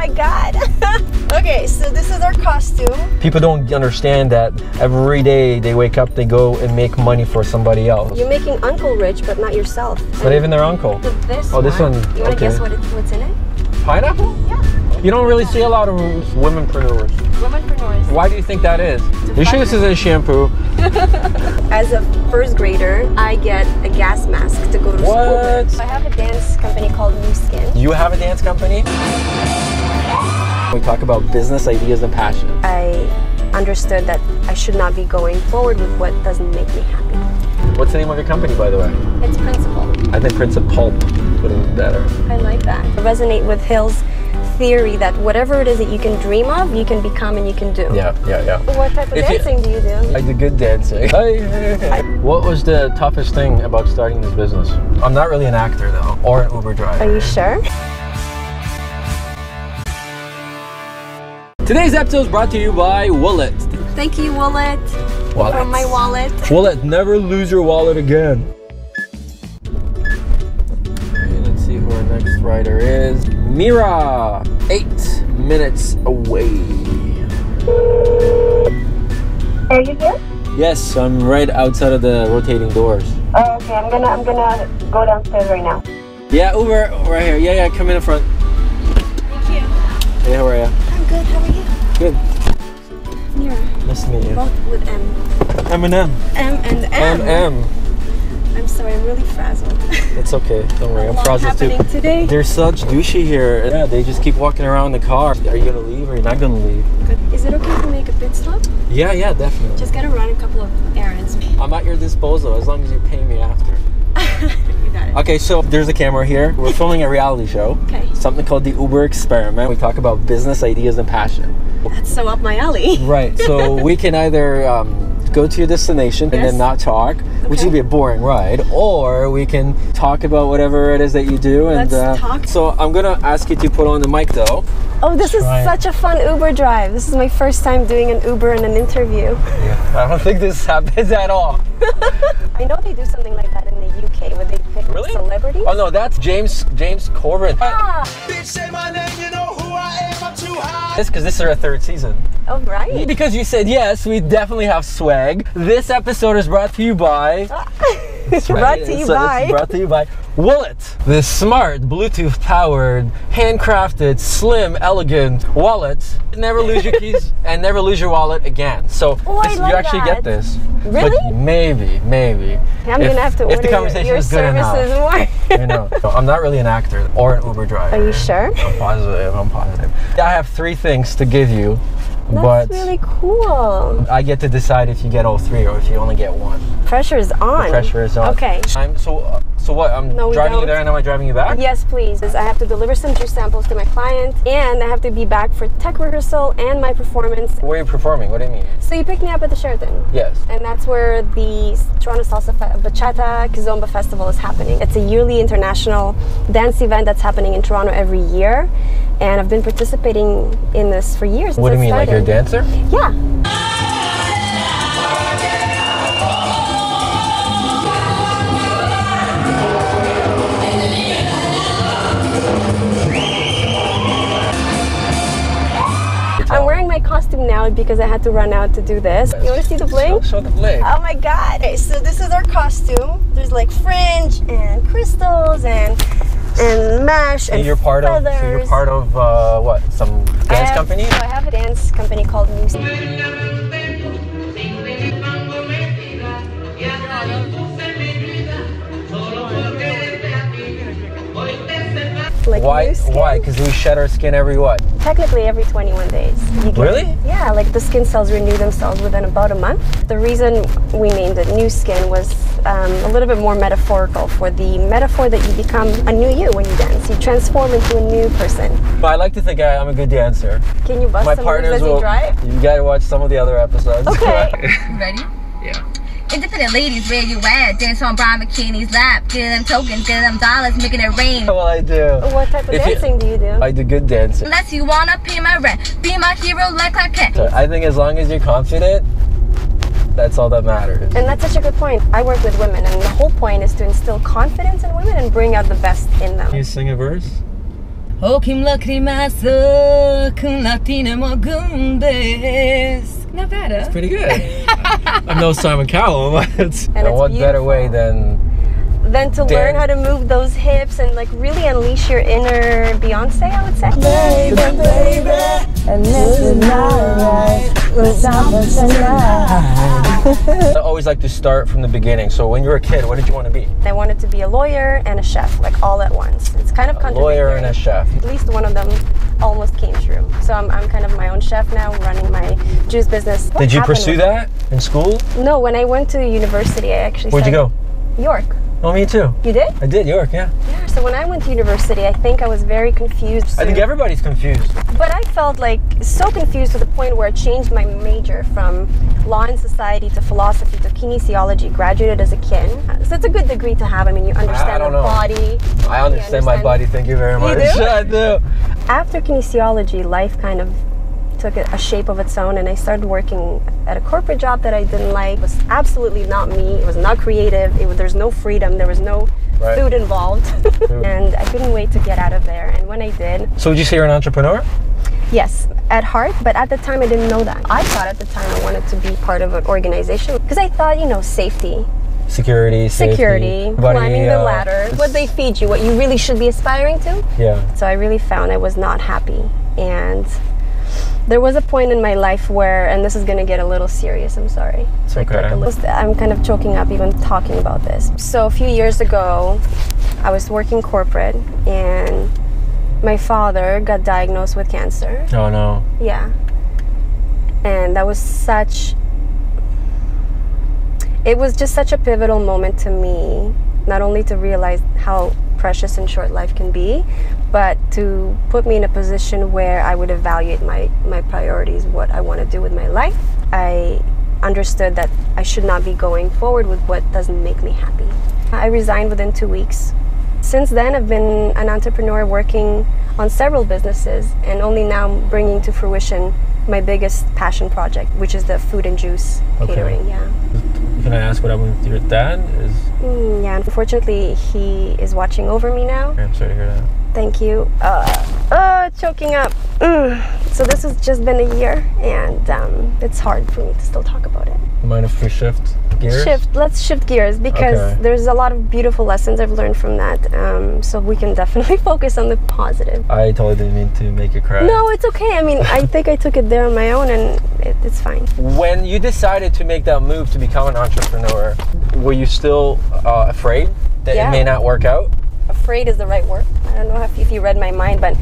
my God. Okay, so this is our costume. People don't understand that every day they wake up, they go and make money for somebody else. You're making uncle rich, but not yourself. It's not even their uncle. This this one. You want to guess what's in it? Pineapple? Yeah. You don't really see a lot of womenpreneurs. Womenpreneurs. Why do you think that is? You sure this isn't shampoo? As a first grader, I get a gas mask to go to school with. I have a dance company called New Skin. You have a dance company? We talk about business ideas and passion. I understood that I should not be going forward with what doesn't make me happy. What's the name of your company, by the way? It's Principle. I think Principle would have been better. I like that. I resonate with Hill's theory that whatever it is that you can dream of, you can become and you can do. Yeah. What type of dancing do you do? I do good dancing. What was the toughest thing about starting this business? I'm not really an actor though, or an Uber driver. Are you sure? Today's episode is brought to you by Wallet. Thank you, Wallet. From my wallet. Wallet, never lose your wallet again. Okay, let's see who our next rider is. Mira, 8 minutes away. Are you here? Yes, I'm right outside of the rotating doors. Oh, okay. I'm gonna go downstairs right now. Yeah, Uber right here. Yeah, come in the front. Thank you. Hey, how are you? I'm good. How are you? Good. Mira. Nice to meet you. Both with M. M&M. M and M. M. I'm sorry, I'm really frazzled. It's okay. Don't worry. I'm frazzled too. Today. They're such douchey here. Yeah, they just keep walking around the car. Are you gonna leave or you're not gonna leave? Good. Is it okay to make a pit stop? Yeah, definitely. Just gotta run a couple of errands. I'm at your disposal as long as you pay me after. You got it. Okay, so there's a camera here. We're filming a reality show. Okay. Something called the Uber Experiment. We talk about business ideas and passion. That's so up my alley. Right. So we can either go to your destination and then not talk, which would be a boring ride, or we can talk about whatever it is that you do. And Let's talk. So I'm gonna ask you to put on the mic though. Oh, this is such a fun Uber drive. This is my first time doing an Uber and an interview. Yeah. I don't think this happens at all. I know they do something like that in the UK where they pick celebrities. Oh no, that's James Corbin. Bitch, say my name, you know who I am, I'm too high. Because this is our 3rd season. Oh, right. Because you said yes, we definitely have swag. This episode is brought to you by... It's brought to you by Wallet. This smart, Bluetooth-powered, handcrafted, slim, elegant wallet. Never lose your keys and never lose your wallet again. So you actually get this. Really? But maybe. I'm gonna have to order if the conversation your is good services enough. more. I know. So I'm not really an actor or an Uber driver. Are you sure? I'm positive. I have 3 things to give you. That's really cool. I get to decide if you get all 3 or if you only get 1. Pressure is on. The pressure is on. Okay. So what? I'm driving you there and am I driving you back? Yes, please. I have to deliver some juice samples to my client and I have to be back for tech rehearsal and my performance. Where are you performing? What do you mean? So you picked me up at the Sheraton. Yes. And that's where the Toronto Salsa Bachata Kizomba Festival is happening. It's a yearly international dance event that's happening in Toronto every year. And I've been participating in this for years. What do you mean, like you're a dancer? Yeah. I'm wearing my costume now because I had to run out to do this. You want to see the bling? Show the bling. Oh my God. Okay, so this is our costume. There's like fringe and crystals and mesh and feathers. So you're part of what? Some dance company? So I have a dance company called Nutritionist. Like why? Because we shed our skin every what? Technically every 21 days. Really? Yeah, like the skin cells renew themselves within about a month. The reason we named it New Skin was a little bit more metaphorical for the metaphor that you become a new you when you dance. You transform into a new person. But I like to think I'm a good dancer. Can you bust some moves as you drive? You gotta watch some of the other episodes. Okay. Ready? Yeah. Independent ladies, where you at? Dance on brown bikinis lap. Get them tokens, get them dollars, making it rain. Well, I do. What type of dancing do you do? I do good dancing. Unless you wanna pay my rent, be my hero like I can. So I think as long as you're confident, that's all that matters. And that's such a good point. I work with women, and the whole point is to instill confidence in women and bring out the best in them. Can you sing a verse? Okim lacrimazo con latine mogundes. Not bad, huh? Pretty good. I'm no Simon Cowell, but it's what better way than to learn how to move those hips and like really unleash your inner Beyonce, I would say. Baby, baby, and this is not right. I always like to start from the beginning. So when you were a kid, what did you want to be? I wanted to be a lawyer and a chef, like all at once. It's kind of contradictory. A lawyer and a chef. At least one of them almost came true. So I'm kind of my own chef now, running my juice business. Did you pursue that in school? No, when I went to university, I actually Where'd you go? York. Oh, me too. You did? I did, York, yeah. Yeah, so when I went to university, I think I was very confused. I think everybody's confused. But I felt like so confused to the point where I changed my major from law and society to philosophy to kinesiology, graduated as a kin. So it's a good degree to have. I mean, you understand the body. I understand my body, thank you very much. You do? I do. After kinesiology, life kind of took a shape of its own, and I started working at a corporate job that I didn't like. It was absolutely not me. It was not creative. There's no freedom. There was no food involved. And I couldn't wait to get out of there. And when I did... So would you say you're an entrepreneur? Yes, at heart, but at the time I didn't know that. I thought at the time I wanted to be part of an organization because I thought, safety. Security, climbing the ladder, what they feed you, what you really should be aspiring to. Yeah. So I really found I was not happy. And there was a point in my life where, and this is going to get a little serious, I'm sorry. It's okay. I'm kind of choking up even talking about this. So a few years ago, I was working corporate and my father got diagnosed with cancer. Oh no. Yeah. And that was it was just such a pivotal moment to me, not only to realize how precious and short life can be, but to put me in a position where I would evaluate my priorities, what I want to do with my life. I understood that I should not be going forward with what doesn't make me happy. I resigned within 2 weeks. Since then, I've been an entrepreneur working on several businesses and only now bringing to fruition my biggest passion project, which is the food and juice catering. Yeah. Can I ask what happened with your dad? Yeah, unfortunately, he is watching over me now. I'm sorry to hear that. Thank you. Choking up. So this has just been a year, and it's hard for me to still talk about it. Mind if we shift gears? Let's shift gears because there's a lot of beautiful lessons I've learned from that. So we can definitely focus on the positive. I totally didn't mean to make you cry. No, it's okay. I mean, I think I took it there on my own, and it's fine. When you decided to make that move to become an entrepreneur, were you still afraid that it may not work out? Afraid is the right word. I don't know if you read my mind, but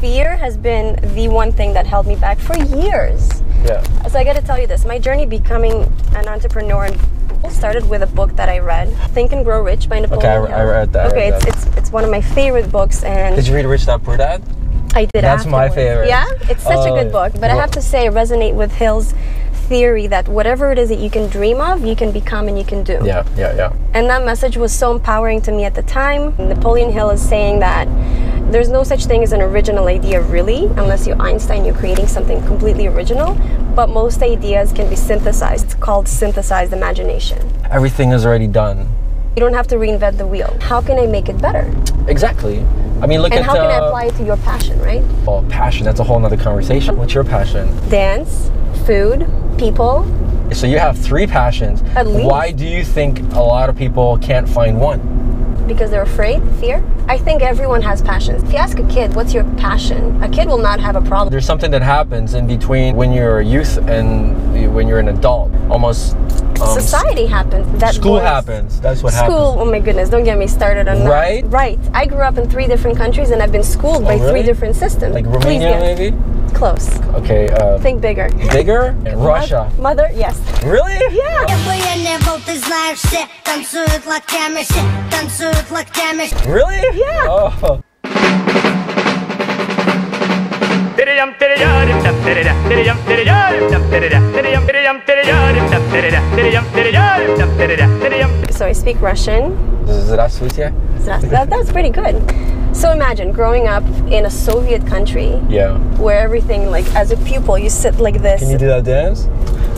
fear has been the one thing that held me back for years. Yeah. So I got to tell you this. My journey becoming an entrepreneur started with a book that I read, Think and Grow Rich by Napoleon Hill. I read that. Okay, it's one of my favorite books. And did you read Rich Dad Poor Dad? I did. That's my favorite. Yeah, it's such a good book. But I have to say, I resonate with Hill's theory that whatever it is that you can dream of, you can become and you can do. Yeah. And that message was so empowering to me at the time. Napoleon Hill is saying that there's no such thing as an original idea, really, unless you're Einstein, you're creating something completely original. But most ideas can be synthesized. It's called synthesized imagination. Everything is already done. You don't have to reinvent the wheel. How can I make it better? Exactly. I mean, look at... And how can I apply it to your passion, right? Oh, passion, that's a whole nother conversation. What's your passion? Dance, food, people. So you have 3 passions. At least. Why do you think a lot of people can't find one? Because they're afraid, fear. I think everyone has passions. If you ask a kid, what's your passion? A kid will not have a problem. There's something that happens in between when you're a youth and when you're an adult. Almost... society happens. School happens. That's what happens. School, oh my goodness, don't get me started on that. Right? Right. I grew up in 3 different countries and I've been schooled by 3 different systems. Like Romania, maybe? Close. Okay. Think bigger. Bigger? And Russia. Mother, yes. Really? Yeah. Really? Yeah. Oh. So I speak Russian. Здравствуйте. That's pretty good. So imagine growing up in a Soviet country. Yeah. Where everything, like as a pupil, you sit like this. Can you do that dance?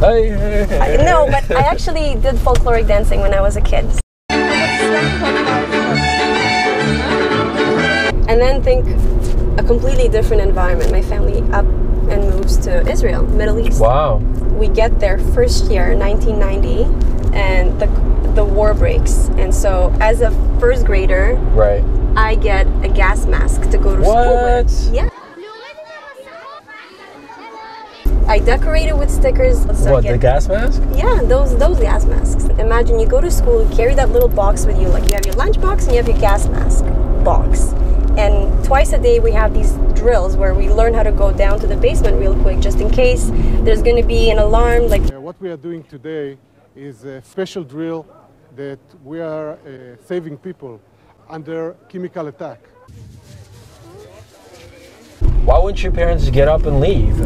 No, but I actually did folkloric dancing when I was a kid. And then think a completely different environment. My family up and moves to Israel, Middle East. Wow. We get there first year, 1990, and the war breaks. And so as a first grader, Right. I get a gas mask to go to school with. Yeah. I decorated with stickers. So What, the gas mask? Yeah, those gas masks. Imagine you go to school, you carry that little box with you, like you have your lunch box and you have your gas mask box. And twice a day we have these drills where we learn how to go down to the basement real quick, just in case there's going to be an alarm. Like what we are doing today is a special drill that we are saving people under chemical attack. Why wouldn't your parents get up and leave?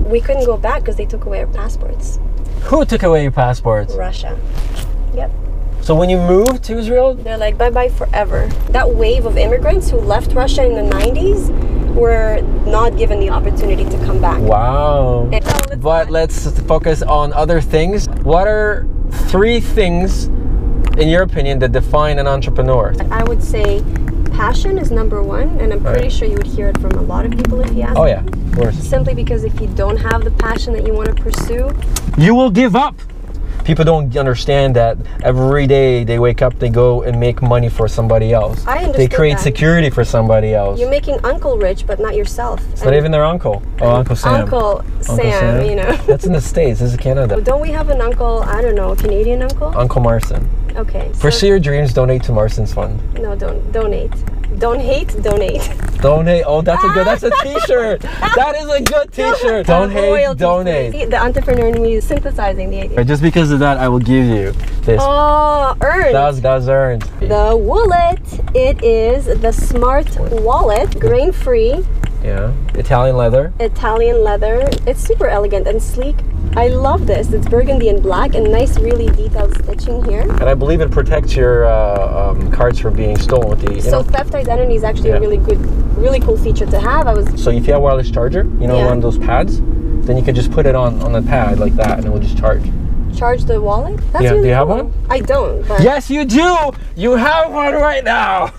We couldn't go back because they took away our passports. Who took away your passports? Russia. Yep. So when you moved to Israel? They're like, bye-bye forever. That wave of immigrants who left Russia in the 90s were not given the opportunity to come back. Wow. But let's focus on other things. What are 3 things, in your opinion, that define an entrepreneur? I would say passion is number 1, and I'm pretty sure you would hear it from a lot of people if you ask. Oh yeah, of course. Simply because if you don't have the passion that you want to pursue, you will give up. People don't understand that every day they wake up, they go and make money for somebody else. I understand. They create security for somebody else. You're making uncle rich, but not yourself. It's not even their uncle. Oh, Uncle Sam. Uncle Sam, you know. That's in the States. This is Canada. Don't we have an uncle, I don't know, a Canadian uncle? Uncle Marcin. Okay. So Pursue your dreams, donate to Marcin's fund. No, donate. Don't hate, donate. Donate. Oh, that's a good, that's a t-shirt. That is a good t-shirt. Don't hate, donate. See, the entrepreneur in me is synthesizing the idea. Just because of that, I will give you this. Oh, earned. That was earned. The wallet. It is the Smart Wallet, grain-free. Yeah. Italian leather. Italian leather. It's super elegant and sleek. I love this. It's burgundy and black and nice, really detailed stitching here. And I believe it protects your cards from being stolen with the. So theft identity is actually a really cool feature to have. So if you have a wireless charger, you know, one of those pads, then you can just put it on the pad like that, and it will just charge. Charge the wallet? That's really do you have cool. one? I don't. But yes, you do. You have one right now.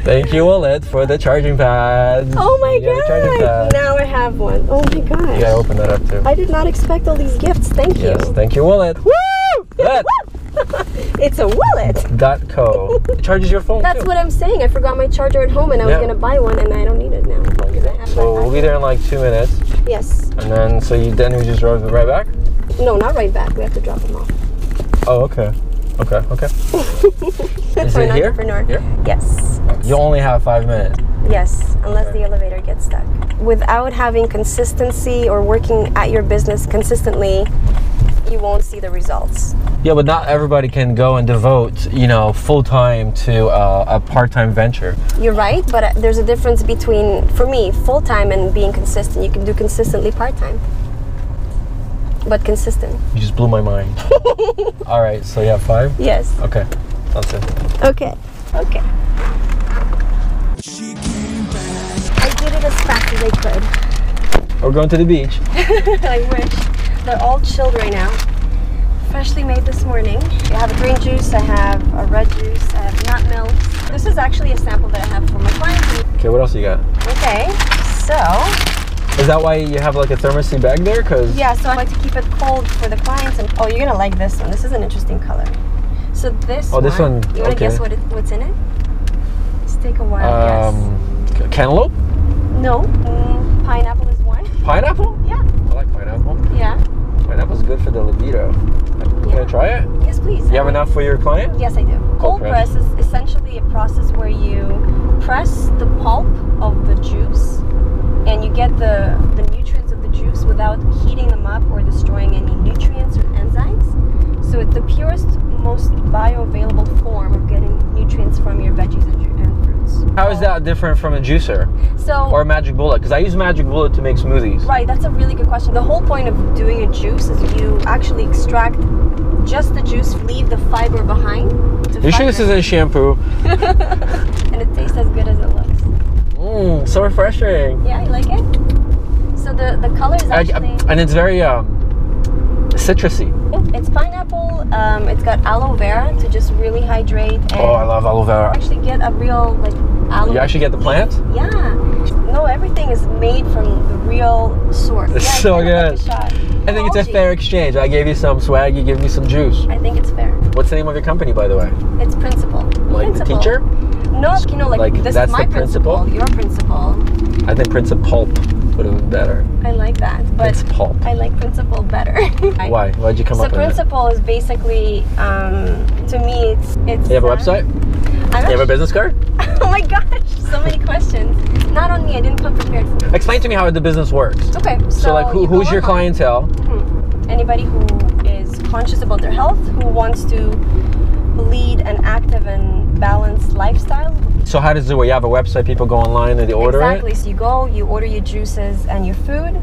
Thank you, Wallet, for the charging pads. Oh my god! Now I have one. Oh my gosh. Yeah, open that up too. I did not expect all these gifts. Thank you. Yes, thank you, Wallet. Woo! It's a wallet. .co. It charges your phone. That's too. what I'm saying. I forgot my charger at home, and I was gonna buy one, and I don't need it now. So we'll be there in like 2 minutes. Yes. And then then we just drove right back. No, not right back. We have to drop them off. Oh, okay. Okay. Is it here? Here? Yes. You only have 5 minutes. Yes, unless the elevator gets stuck. Without having consistency or working at your business consistently, you won't see the results. Yeah, but not everybody can go and devote, you know, full time to a part-time venture. You're right, but there's a difference between, for me, full-time and being consistent. You can do consistently part-time, but consistent. You just blew my mind. All right, so you have 5? Yes. Okay, sounds good. Okay. I did it as fast as I could. We're going to the beach. I wish. They're all chilled right now. Freshly made this morning. I have a green juice, I have a red juice, I have nut milk. This is actually a sample that I have for my clients. Okay, what else you got? Okay, so... Is that why you have like a thermosy bag there? Cause yeah, so I like to keep it cold for the clients. And oh, you're gonna like this one. This is an interesting color. So this this one. You wanna guess what's in it? Let's take a wild guess. Cantaloupe? No. Pineapple is one. Pineapple? Yeah. I like pineapple. Yeah. Pineapple's good for the libido. Can I try it? Yes, please. You have enough for your client? Yes, I do. Cold press is essentially a process where you press the pulp of the juice and you get the nutrients of the juice without heating them up or destroying any nutrients or enzymes. So it's the purest, most bioavailable form of getting nutrients from your veggies and fruits. How is that different from a juicer? Or a magic bullet? Because I use magic bullet to make smoothies. Right, that's a really good question. The whole point of doing a juice is you actually extract just the juice, leave the fiber behind. You sure this isn't shampoo? And it tastes as good as it looks. So refreshing. Yeah, you like it? So the color is actually... and it's very citrusy. It's pineapple, it's got aloe vera to just really hydrate. And oh, I love aloe vera. Actually get a real aloe. You actually get the plant? Yeah. No, everything is made from the real source. It's Yeah, so I'd good. like a shot. I think it's a Algae. fair exchange. I gave you some swag, you give me some juice. I think it's fair. What's the name of your company, by the way? It's principle. Like the teacher? No, you know, like this that's is my the principal? your principal. I think Principal would have been better. I like that, but Principal. I like principle better. Why? Why'd you come So up with it? principle is basically, to me, it's. You have a website? You have a business card? Oh my gosh, so many questions. Not on me, I didn't come prepared for it. Explain to me how the business works. Okay, So like, you who's go your online. clientele? Anybody who is conscious about their health, who wants to lead an active and balanced lifestyle. So how does it work? You have a website, people go online and they order Exactly. it? So you go, you order your juices and your food.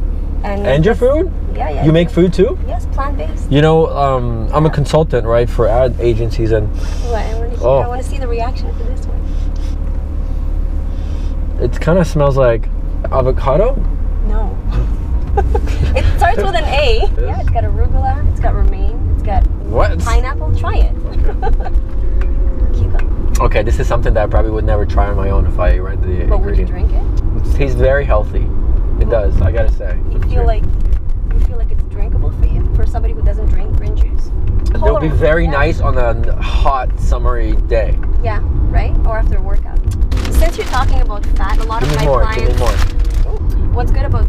And your food? Yeah, yeah. You make food too? Yes, plant-based. You know, I'm a consultant, right, for ad agencies, and What, I want to see the reaction to this one. it kind of smells like avocado. No. It starts with an A. Yeah, it's got arugula, it's got romaine, it's got What? pineapple. Try it. Cucumber. Okay, this is something that I probably would never try on my own if I read the But would you ingredient. drink it? It tastes very healthy. It does, I gotta say. You feel like it's drinkable for you? For somebody who doesn't drink green juice? It would be very Yeah. nice on a hot, summery day. Yeah, right? Or after a workout. Since you're talking about fat, a lot Give of me my more, clients... give me more. What's good about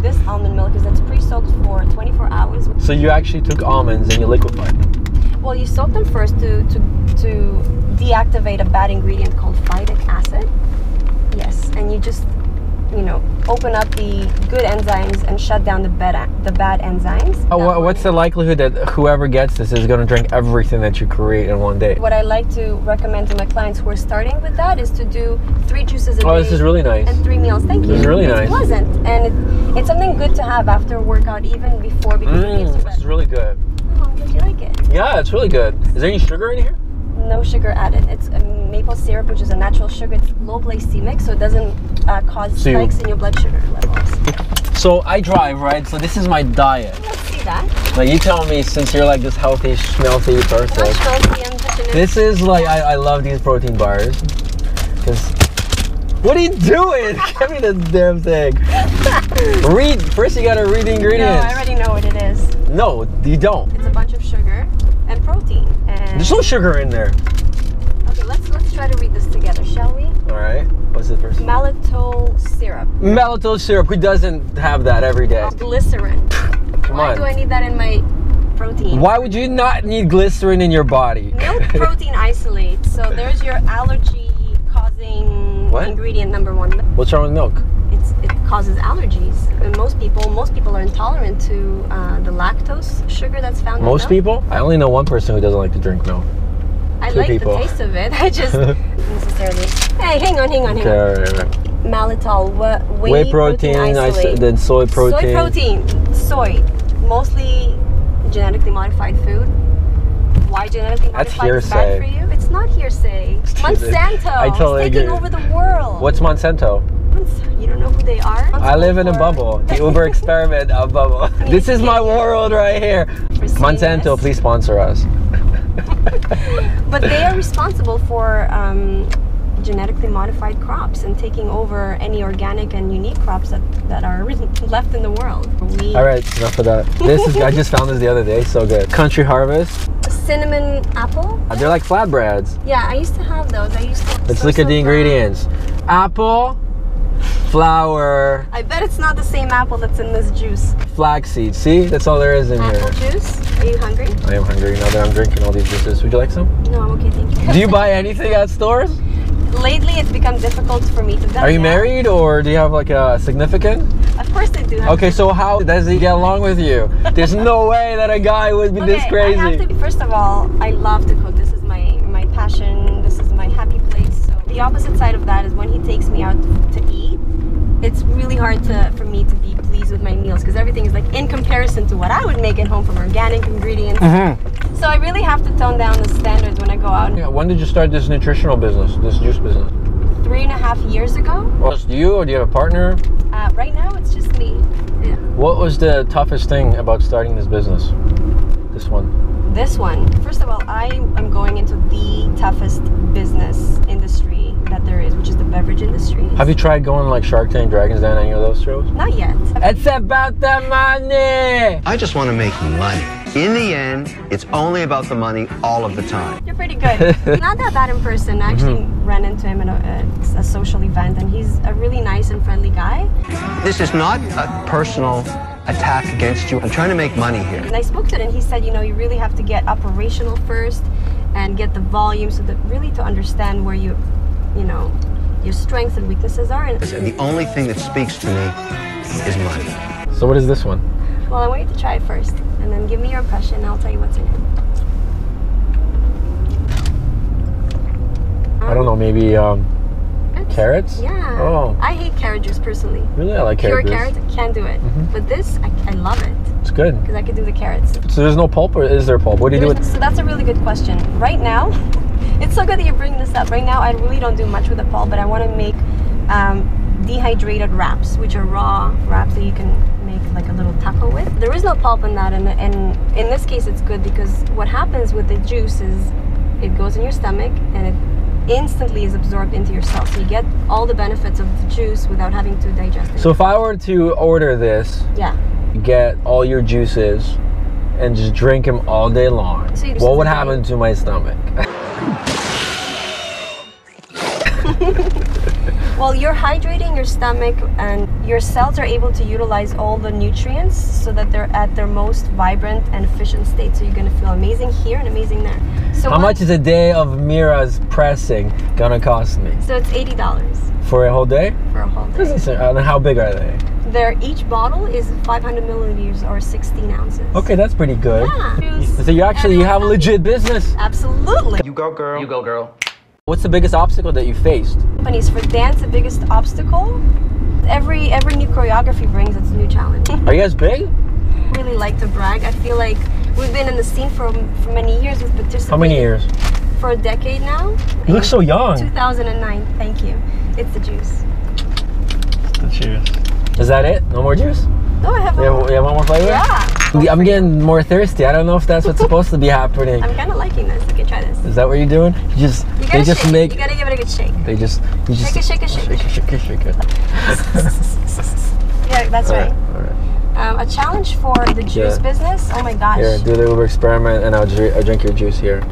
this almond milk is it's pre-soaked for 24 hours. So you actually took almonds and you liquefied them. Well, you soak them first to deactivate a bad ingredient called phytic acid. Yes, and you just, open up the good enzymes and shut down the bad enzymes. What's the likelihood that whoever gets this is going to drink everything that you create in one day? What I like to recommend to my clients who are starting with that is to do 3 juices a day. Oh, this is really nice. And 3 meals. Thank you. This is really it's nice. Pleasant, and it's something good to have after a workout, even before, because it gives you This is really good. Oh, I'm glad you like it. Yeah, it's really good. Is there any sugar in here? No sugar added. It's a maple syrup, which is a natural sugar. It's low glycemic, so it doesn't cause spikes in your blood sugar levels. So I drive, right? So this is my diet. Let's see that. Now you tell me, since you're like this healthy, schmelty person. Not healthy, I'm nutritionist. This is like, I love these protein bars. Because, what are you doing? Give me the damn thing. First you gotta read the ingredients. No, I already know what it is. No, you don't. It's a bunch of sugar and protein. And There's no sugar in there. okay, let's try to read this together, shall we? Alright, what's the first? Maltitol syrup. Maltitol syrup, who doesn't have that every day? Glycerin. Come Why on. do I need that in my protein? Why would you not need glycerin in your body? Milk protein isolate. So there's your allergy causing What? ingredient number 1. What's wrong with milk? It causes allergies. And most people are intolerant to the lactose sugar that's found in milk. Most people? I only know one person who doesn't like to drink milk. I 2 like people. the taste of it. I just necessarily. Hey, hang on. Okay, alright. Maltitol, Whey protein, isolate. then soy protein. Soy protein. Soy. Mostly genetically modified food. Why genetically That's modified is bad for you? It's not hearsay. Monsanto. I totally is taking agree. over the world. What's Monsanto? You don't know who they are? I live in a bubble. The Uber experiment of bubble. This is my world right here. Monsanto, please sponsor us. But they are responsible for genetically modified crops and taking over any organic and unique crops that are left in the world. All right, enough of that. I just found this the other day. So good. Country Harvest. Cinnamon apple. They're like flatbreads. Yeah, I used to have those. Let's look at the ingredients. Apple, flour. I bet it's not the same apple that's in this juice. Flaxseed. See, that's all there is in Apple here. juice. Are you hungry? I am hungry now that I'm drinking all these juices. Would you like some? No, I'm okay, thank you. Do you buy anything at stores? Lately, it's become difficult for me to. Are you married, or do you have like a significant? Of course I do. Okay, so how does he get along with you? There's no way that a guy would be this crazy. I have to, first of all, I love to cook. This is my passion. This is my happy place. So the opposite side of that is when he takes me out to eat. It's really hard for me to be pleased with my meals because everything is like in comparison to what I would make at home from organic ingredients. So I really have to tone down the standards when I go out. Yeah, when did you start this nutritional business, this juice business? 3.5 years ago. Well, just you, or do you have a partner? Right now, it's just me. Yeah. What was the toughest thing about starting this business? This one. First of all, I am going into the toughest business industry that there is, which is the beverage industry. Have you tried going like Shark Tank, Dragon's Den, any of those shows? Not yet. It's about the money! I just want to make money. In the end, it's only about the money all of the time. You're pretty good. Not that bad in person. I actually ran into him at a social event, and he's a really nice and friendly guy. This is not a personal attack against you. I'm trying to make money here. And I spoke to him, and he said, you know, you really have to get operational first and get the volume so that really to understand where you know, your strengths and weaknesses are. And the only thing that speaks to me is money. So what is this one? Well, I want you to try it first, and then give me your impression, and I'll tell you what's in it. I don't know, maybe carrots? Yeah. Oh. I hate carrot juice personally. Really? I like Pure carrot juice. carrots, I can't do it. But this, I love it. It's good. Because I could do the carrots. So there's no pulp, or is there pulp? What do you do with? So that's a really good question. Right now, it's so good that you bring this up. Right now, I really don't do much with the pulp, but I want to make dehydrated wraps, which are raw wraps that you can make like a little taco with. There is no pulp in that, and in this case, it's good because what happens with the juice is it goes in your stomach and it instantly is absorbed into your cells. So you get all the benefits of the juice without having to digest it. So if I were to order this, yeah, get all your juices and just drink them all day long, so what would happen to my stomach? Well, you're hydrating your stomach, and your cells are able to utilize all the nutrients so that they're at their most vibrant and efficient state. So you're going to feel amazing here and amazing there. So how much is a day of Mira's pressing gonna cost me? So it's $80 for a whole day. For a whole day. And how big are they? Each bottle is 500 milliliters or 16 ounces. Okay, that's pretty good. Yeah. So you have a legit business. Absolutely. You go, girl. You go, girl. What's the biggest obstacle that you faced? Companies for dance, the biggest obstacle. Every new choreography brings its new challenge. Are you guys big? Really like to brag. I feel like we've been in the scene for many years with participating. How many years? For a decade now. You look so young. 2009. Thank you. It's the juice. Cheers. Is that it? No more juice? No, I have one more. You have one more flavor? Yeah. I'm getting more thirsty. I don't know if that's what's supposed to be happening. I'm kind of liking this. You can try this. Is that what you're doing? You gotta shake. You gotta give it a good shake. You just Shake it. shake it. Yeah, that's right. All right. A challenge for the juice business. Oh my gosh. Here, do the Uber experiment, and I'll drink your juice here.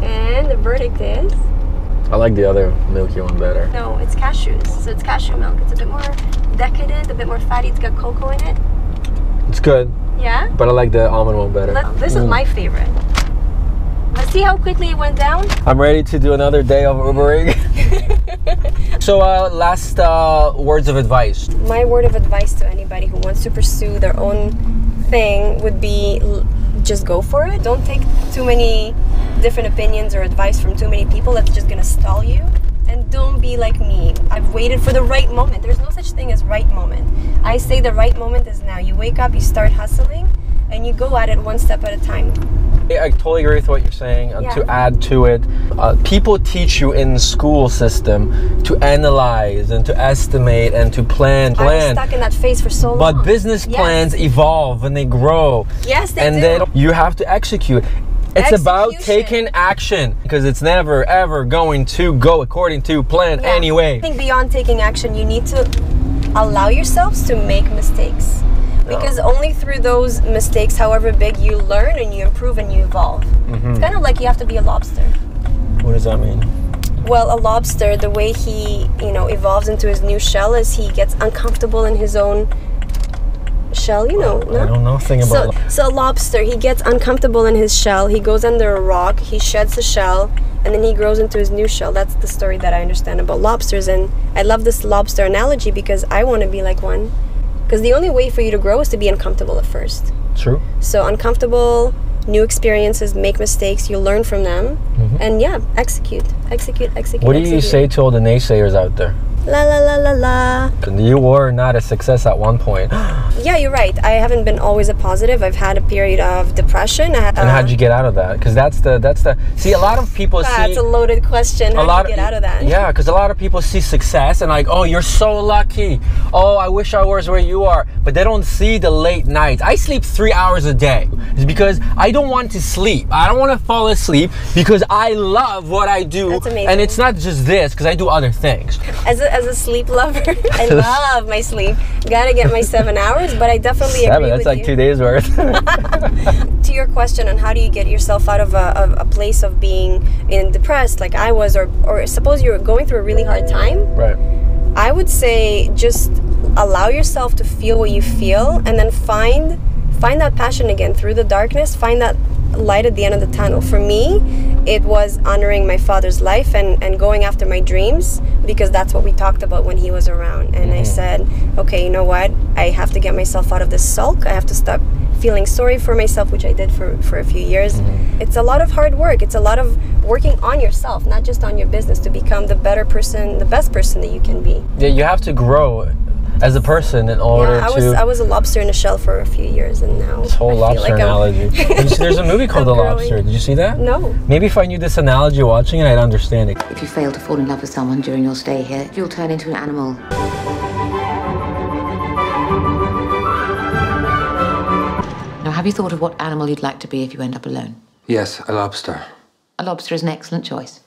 And the verdict is? I like the other milky one better. No, it's cashews. So it's cashew milk. It's a bit more decadent, a bit more fatty. It's got cocoa in it. It's good. Yeah? But I like the almond one better. This is my favorite. Let's see how quickly it went down. I'm ready to do another day of Ubering. So last words of advice. My word of advice to anybody who wants to pursue their own thing would be just go for it. Don't take too many different opinions or advice from too many people. That's just gonna stall you. And don't be like me. I've waited for the right moment. There's no such thing as right moment. I say the right moment is now. You wake up, you start hustling, and you go at it one step at a time. I totally agree with what you're saying. To add to it, people teach you in the school system to analyze and to estimate and to plan. I was stuck in that phase for so long. But business plans evolve and they grow. Yes, they do. And then you have to execute. It's about taking action, because it's never ever going to go according to plan anyway. I think beyond taking action, you need to allow yourselves to make mistakes. Because only through those mistakes, however big, you learn and you improve and you evolve. It's kind of like you have to be a lobster. What does that mean? Well, a lobster, the way he, evolves into his new shell is he gets uncomfortable in his own shell, no? I don't know nothing about So a lobster, he gets uncomfortable in his shell, he goes under a rock, he sheds the shell, and then he grows into his new shell. That's the story that I understand about lobsters, and I love this lobster analogy because I want to be like one. Because the only way for you to grow is to be uncomfortable at first. True. So uncomfortable, new experiences, make mistakes, you learn from them, and execute. What do you say to all the naysayers out there? La la la la la. You were not a success at one point. Yeah, you're right. I haven't been always a positive. I've had a period of depression. And how'd you get out of that? Because that's the. See, a lot of people see. That's a loaded question. How do you get out of that? Yeah, because a lot of people see success and like, oh, you're so lucky. Oh, I wish I was where you are. But they don't see the late nights. I sleep 3 hours a day. It's because I don't want to sleep. I don't want to fall asleep because I love what I do. That's amazing. And it's not just this, because I do other things. As a sleep lover, I love my sleep. Gotta get my 7 hours, but I definitely agree with you. That's like 2 days worth. To your question on how do you get yourself out of a place of being depressed like I was, or suppose you're going through a really hard time. Right. I would say just allow yourself to feel what you feel, and then find that passion again through the darkness. Find that light at the end of the tunnel. For me, it was honoring my father's life and going after my dreams, because that's what we talked about when he was around. And I said, okay, you know what? I have to get myself out of this sulk. I have to stop feeling sorry for myself, which I did for a few years. It's a lot of hard work. It's a lot of working on yourself, not just on your business, to become the better person, the best person that you can be. Yeah, you have to grow as a person in order I was a lobster in a shell for a few years, and now this whole lobster analogy. There's a movie called The Lobster. Did you see that? No. Maybe if I knew this analogy watching it, I'd understand it. If you fail to fall in love with someone during your stay here, you'll turn into an animal. Now, have you thought of what animal you'd like to be if you end up alone? Yes, a lobster. A lobster is an excellent choice.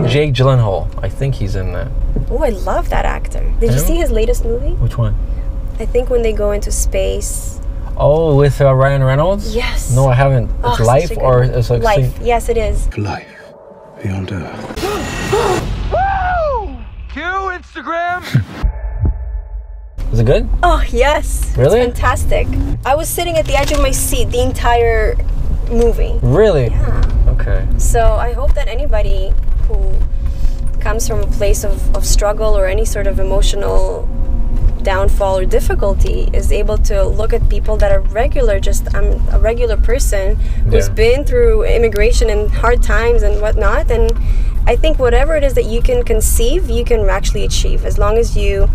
Jake Gyllenhaal, I think he's in that. Oh, I love that actor. Did you see his latest movie? Which one? I think when they go into space. Oh, with Ryan Reynolds? Yes. No, I haven't. It's Life, or it's like Life. Yes, it is. Life beyond Earth. Woo! Cue Instagram. Is it good? Oh, yes. Really? It's fantastic. I was sitting at the edge of my seat the entire movie. Really? Yeah. Okay. So I hope that anybody who comes from a place of struggle or any sort of emotional downfall or difficulty is able to look at people that are regular. I'm a regular person who's been through immigration and hard times and whatnot, and I think whatever it is that you can conceive, you can actually achieve, as long as you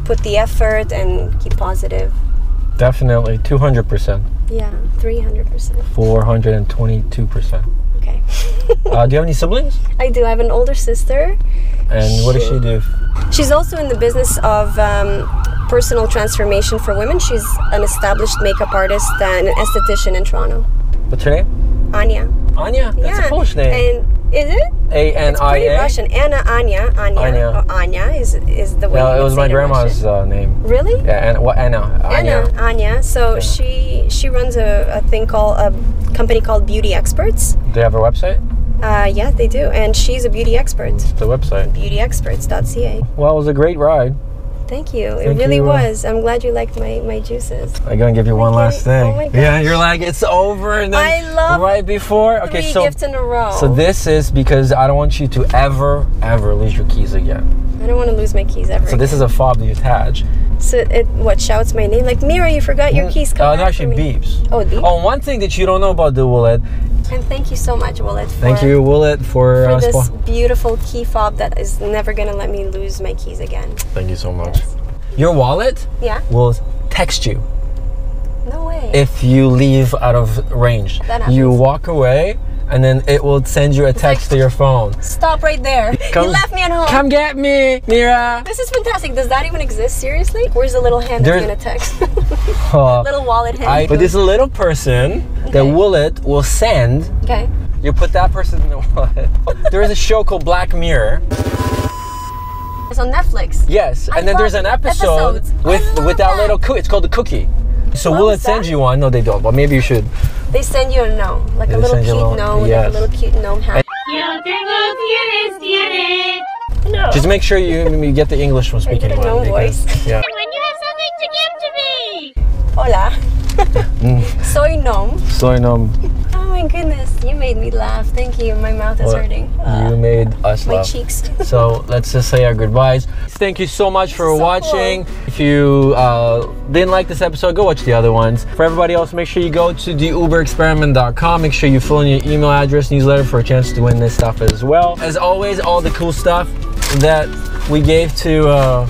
put the effort and keep positive. Definitely, 200%. Yeah, 300%. 422%. Okay. Do you have any siblings? I do. I have an older sister. And what does she do? She's also in the business of personal transformation for women. She's an established makeup artist and an esthetician in Toronto. What's her name? Anya. Anya? That's a Polish name. And is it? A-N-I-A? It's pretty Russian. Anya. Anya is the way. No, it was my grandma's name. Really? Yeah, and what? Anya. Anya. So she runs a company called Beauty Experts. Do they have a website? Yeah, they do. And she's a beauty expert. What's the website? Beautyexperts.ca. Well, it was a great ride. Thank you. It really was. I'm glad you liked my juices. I'm going to give you one last thing. Oh my gosh. Yeah, you're like, it's over. And then I love right before. Okay, three gifts in a row. So this is because I don't want you to ever lose your keys again. I don't want to lose my keys ever. So this is a fob that you attach. So it shouts my name? Like, Mira, you forgot your keys. Come back it actually beeps. Oh, it beeps? Oh, one thing that you don't know about the Willet. And thank you so much, Willet. Thank you, Willet, for this beautiful key fob that is never going to let me lose my keys again. Thank you so much. Yes. Your wallet will text you. No way. If you leave out of range. That happens. You walk away, and then it will send you a text to your phone. Stop right there. You left me at home. Come get me, Mira. This is fantastic. Does that even exist? Seriously? Where's the little hand that's going to text? Little wallet hand. But this little person that Willet will send. Okay. You put that person in the wallet. There is a show called Black Mirror. It's on Netflix. Yes, and then there's an episode with that little cookie. It's called the cookie. So will it send you one? No, they don't. But maybe you should. They send you a gnome, like a little cute gnome, with a little cute gnome hat. No. Just make sure you get the English from speaking one. Gnome voice. Yeah. When you have something to give to me. Hola. Soy gnome. Soy gnome. Oh my goodness, you made me laugh. Thank you. My mouth is hurting. You made us laugh. My cheeks. So let's just say our goodbyes. Thank you so much for watching. Cool. If you didn't like this episode, go watch the other ones. For everybody else, make sure you go to theuberexperiment.com. Make sure you fill in your email address, newsletter for a chance to win this stuff as well. As always, all the cool stuff that we gave to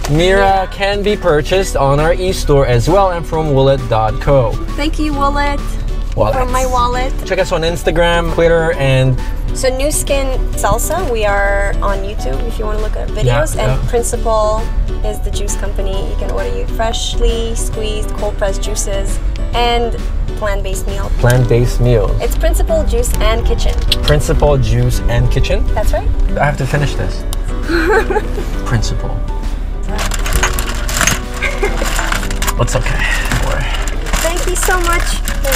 Mira can be purchased on our e-store as well and from Woolet.co. Thank you, Wallet. From my wallet. Check us on Instagram, Twitter, and so Nu Skin Salsa. We are on YouTube if you want to look at our videos. And Principal is the juice company. You can order you freshly squeezed, cold pressed juices and plant-based meal. Plant-based meals. It's Principal Juice and Kitchen. Principal Juice and Kitchen? That's right. I have to finish this. Principal. It's okay. Don't worry. Thank you so much.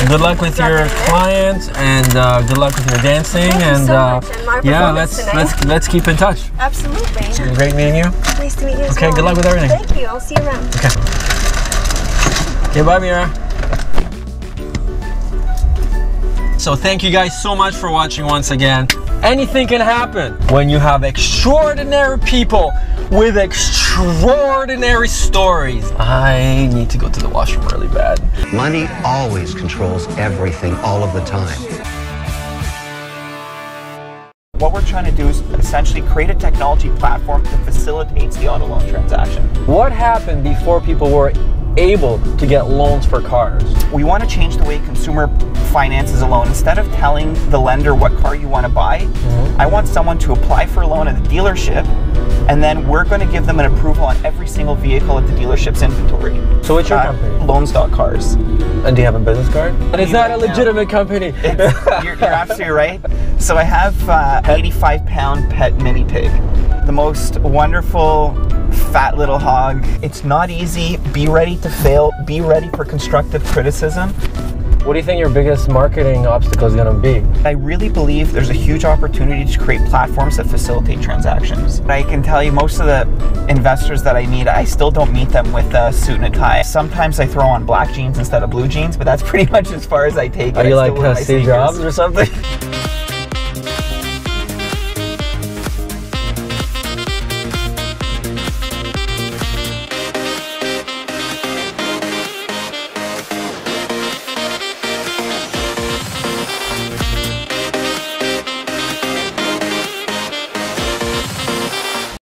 Good luck with your clients and good luck with your dancing. Thank you so much. And my let's keep in touch. Absolutely. It's been great meeting you. Nice to meet you as Okay, well. good luck with everything. Thank you. I'll see you around. Okay. Okay, bye, Mira. So thank you guys so much for watching once again. Anything can happen when you have extraordinary people with extraordinary stories. I need to go to the washroom really bad. Money always controls everything all of the time. What we're trying to do is essentially create a technology platform that facilitates the auto loan transaction. What happened before people were able to get loans for cars? We want to change the way consumer finances a loan. Instead of telling the lender what car you want to buy, I want someone to apply for a loan at the dealership, and then we're going to give them an approval on every single vehicle at the dealership's inventory. So what's your company? Loans.cars. And do you have a business card? And it's not a legitimate company. You're absolutely right. So I have 85-pound pet mini pig. The most wonderful fat little hog. It's not easy. Be ready to fail. Be ready for constructive criticism. What do you think your biggest marketing obstacle is going to be? I really believe there's a huge opportunity to create platforms that facilitate transactions. I can tell you most of the investors that I meet, I still don't meet them with a suit and a tie. Sometimes I throw on black jeans instead of blue jeans, but that's pretty much as far as I take it. Are you like Steve Jobs or something?